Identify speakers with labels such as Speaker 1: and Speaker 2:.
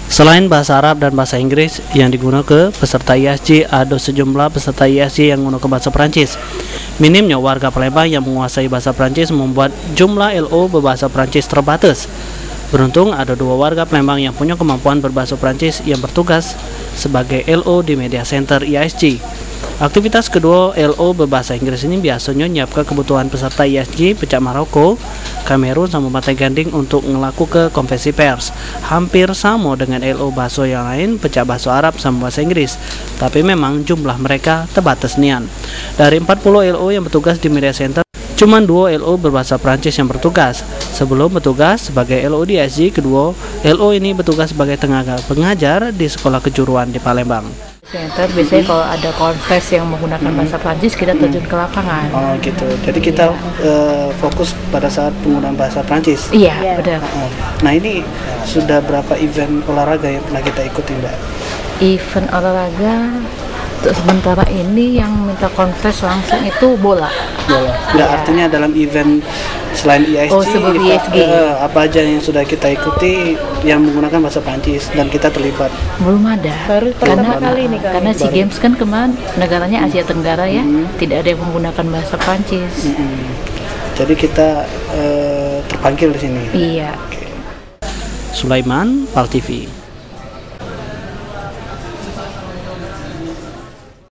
Speaker 1: Selain bahasa Arab dan bahasa Inggris yang digunakan peserta ISG, ada sejumlah peserta ISG yang menggunakan bahasa Perancis. Minimnya warga Palembang yang menguasai bahasa Perancis membuat jumlah LO berbahasa Perancis terbatas. Beruntung ada 2 warga Palembang yang punya kemampuan berbahasa Perancis yang bertugas sebagai LO di media center ISG. Aktivitas kedua LO berbahasa Inggris ini biasanya menyiapkan kebutuhan peserta ISG pecah Maroko, Kamerun sama Pantai Gading untuk melakukan konferensi pers. Hampir sama dengan LO bahasa yang lain, pecah bahasa Arab sama bahasa Inggris. Tapi memang jumlah mereka terbatas nian. Dari 40 LO yang bertugas di media center, cuma 2 LO berbahasa Prancis yang bertugas. Sebelum bertugas sebagai LO di ISG, kedua LO ini bertugas sebagai tenaga pengajar di sekolah kejuruan di Palembang.
Speaker 2: Center biasanya kalau ada konferensi yang menggunakan bahasa Prancis, kita terjun ke lapangan.
Speaker 1: Oh gitu. Jadi kita fokus pada saat penggunaan bahasa Prancis.
Speaker 2: Iya, benar.
Speaker 1: Nah ini sudah berapa event olahraga yang pernah kita ikuti, Mbak?
Speaker 2: Event olahraga untuk sementara ini yang minta konferensi langsung itu bola.
Speaker 1: Bola. Nggak, artinya dalam event selain ISG,
Speaker 2: sebelum ISG.
Speaker 1: Apa aja yang sudah kita ikuti yang menggunakan bahasa Prancis dan kita terlibat?
Speaker 2: Belum ada.
Speaker 3: Baru kali ini
Speaker 2: karena SEA Games kan kemarin negaranya Asia Tenggara ya, tidak ada yang menggunakan bahasa Prancis.
Speaker 1: Jadi kita terpanggil di sini.
Speaker 2: Iya.
Speaker 1: Sulaiman, PAL TV.